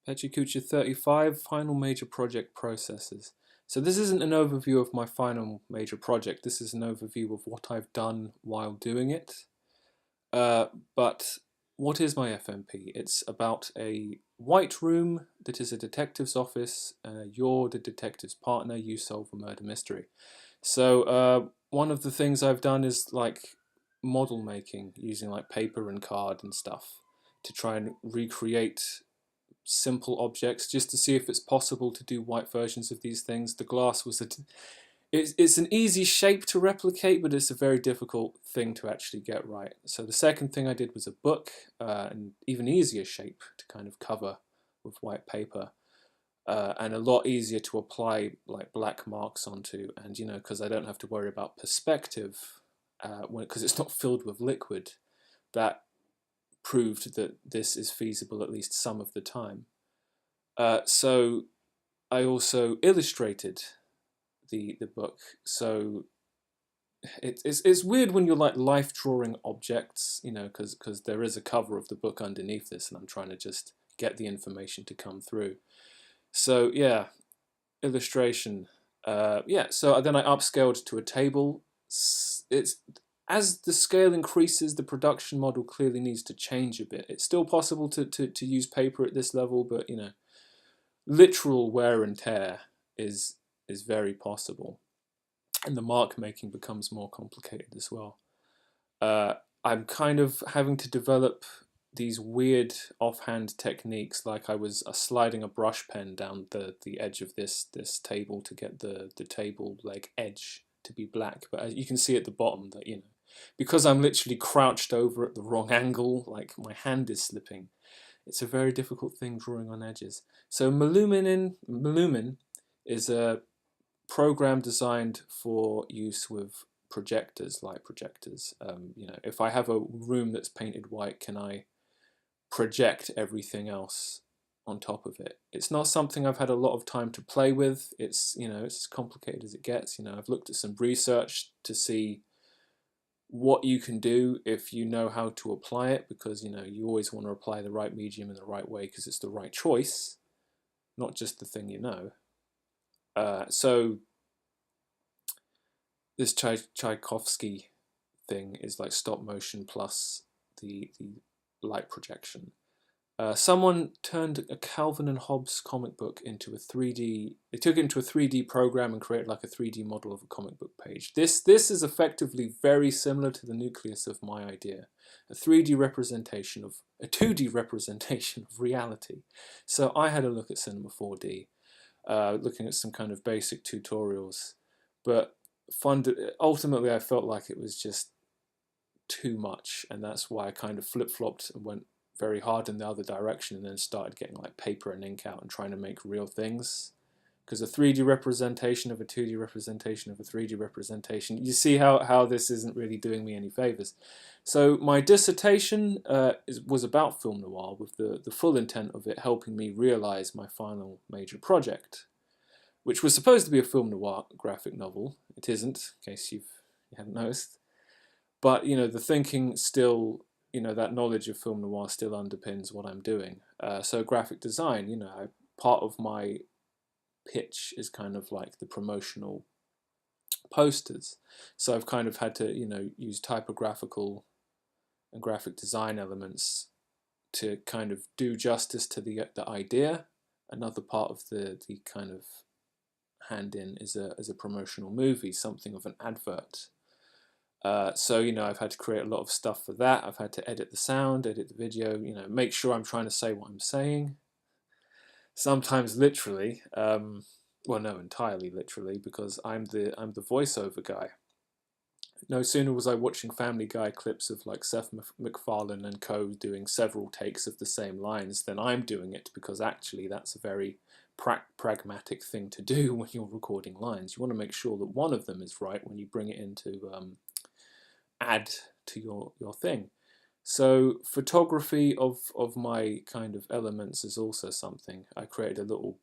Pecha Kucha 35, final major project processes. So this isn't an overview of my final major project, this is an overview of what I've done while doing it. But what is my FMP? It's about a white room that is a detective's office. You're the detective's partner, you solve a murder mystery. So one of the things I've done is like model making using like paper and card and stuff to try and recreate simple objects just to see if it's possible to do white versions of these things. The glass was it's an easy shape to replicate, but it's a very difficult thing to actually get right. So the second thing I did was a book, an even easier shape to kind of cover with white paper, and a lot easier to apply like black marks onto. And you know, because I don't have to worry about perspective, because it's not filled with liquid, that proved that this is feasible at least some of the time. So I also illustrated the book. So it's weird when you're like life drawing objects, you know, because there is a cover of the book underneath this, and I'm trying to just get the information to come through. So yeah, illustration. Yeah, so then I upscaled to a table. It's as the scale increases, the production model clearly needs to change a bit. It's still possible to use paper at this level, but you know, literal wear and tear is very possible, and the mark making becomes more complicated as well. Uh, I'm kind of having to develop these weird offhand techniques, like I was sliding a brush pen down the edge of this table to get the table leg edge to be black. But as you can see at the bottom that, you know, because I'm literally crouched over at the wrong angle, like my hand is slipping. It's a very difficult thing drawing on edges. So Malumin is a program designed for use with projectors, light projectors. You know, if I have a room that's painted white, can I project everything else on top of it? It's not something I've had a lot of time to play with. It's, you know, it's as complicated as it gets. You know, I've looked at some research to see what you can do if you know how to apply it, because you know you always want to apply the right medium in the right way because it's the right choice, not just the thing you know. So this Tchaikovsky thing is like stop motion plus the light projection. Someone turned a Calvin and Hobbes comic book into a 3D. They took it into a 3D program and created like a 3D model of a comic book page. This is effectively very similar to the nucleus of my idea, a 3D representation of a 2D representation of reality. So I had a look at Cinema 4D, looking at some kind of basic tutorials, but ultimately I felt like it was just too much, and that's why I kind of flip-flopped and went very hard in the other direction, and then started getting like paper and ink out and trying to make real things. Because a 3D representation of a 2D representation of a 3D representation, you see how this isn't really doing me any favors. So my dissertation was about film noir, with the full intent of it helping me realize my final major project, which was supposed to be a film noir graphic novel. It isn't, in case you haven't noticed. But you know, the thinking still, you know, that knowledge of film noir still underpins what I'm doing. So graphic design, you know, part of my pitch is kind of like the promotional posters. So I've kind of had to, you know, use typographical and graphic design elements to kind of do justice to the idea. Another part of the kind of hand in is a promotional movie, something of an advert. So, you know, I've had to create a lot of stuff for that. I've had to edit the sound, edit the video, you know, make sure I'm trying to say what I'm saying. Sometimes literally, well, no, entirely literally, because I'm the voiceover guy. No sooner was I watching Family Guy clips of like Seth MacFarlane and co doing several takes of the same lines than I'm doing it, because actually that's a very pragmatic thing to do when you're recording lines. You want to make sure that one of them is right when you bring it into add to your thing. So photography of my kind of elements is also something. I created a little,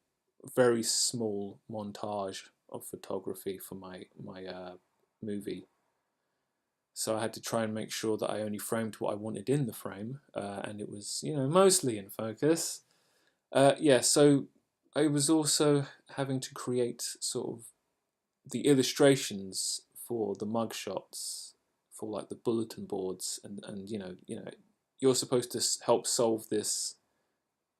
very small montage of photography for my movie. So I had to try and make sure that I only framed what I wanted in the frame, and it was, you know, mostly in focus. Yeah, so I was also having to create sort of the illustrations for the mugshots, for like the bulletin boards, and you're supposed to help solve this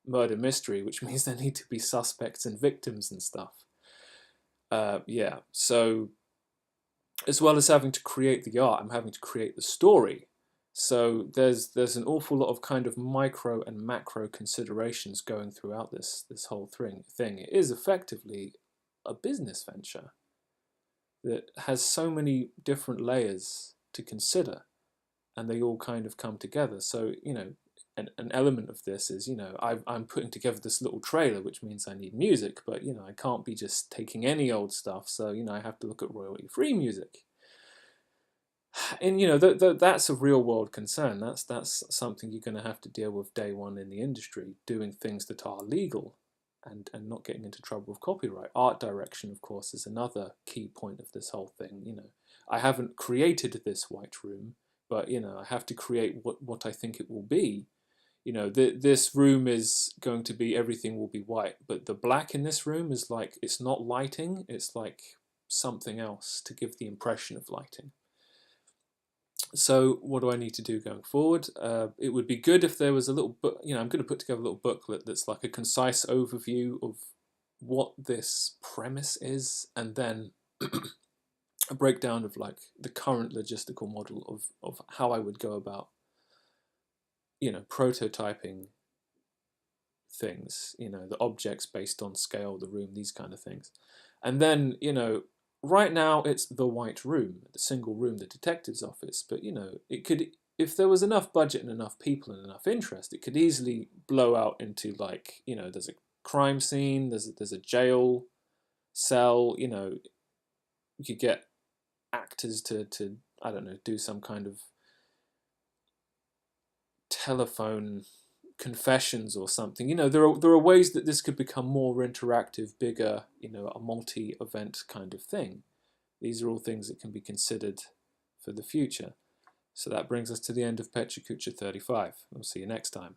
murder mystery, which means there need to be suspects and victims and stuff. Yeah, so as well as having to create the art, I'm having to create the story. So there's an awful lot of kind of micro and macro considerations going throughout this whole thing. It is effectively a business venture that has so many different layers to consider, and they all kind of come together. So an element of this is I'm putting together this little trailer, which means I need music, but I can't be just taking any old stuff. So I have to look at royalty-free music. And that's a real world concern. That's something you're going to have to deal with day one in the industry, doing things that are legal and not getting into trouble with copyright. Art direction, of course, is another key point of this whole thing. I haven't created this white room, but I have to create what I think it will be. This room is going to be, everything will be white, but the black in this room is like, it's not lighting, it's like something else to give the impression of lighting. So what do I need to do going forward? It would be good if there was a little book. I'm going to put together a little booklet that's like a concise overview of what this premise is, and then a breakdown of like the current logistical model of how I would go about prototyping things, the objects based on scale, the room, these kind of things. And then right now it's the white room, the single room, the detective's office. But it could, if there was enough budget and enough people and enough interest, it could easily blow out into like there's a crime scene, there's a jail cell. You could get actors to I don't know, do some kind of telephone confessions or something. There are ways that this could become more interactive, bigger, a multi-event kind of thing. These are all things that can be considered for the future. So that brings us to the end of Pecha Kucha 35. We'll see you next time.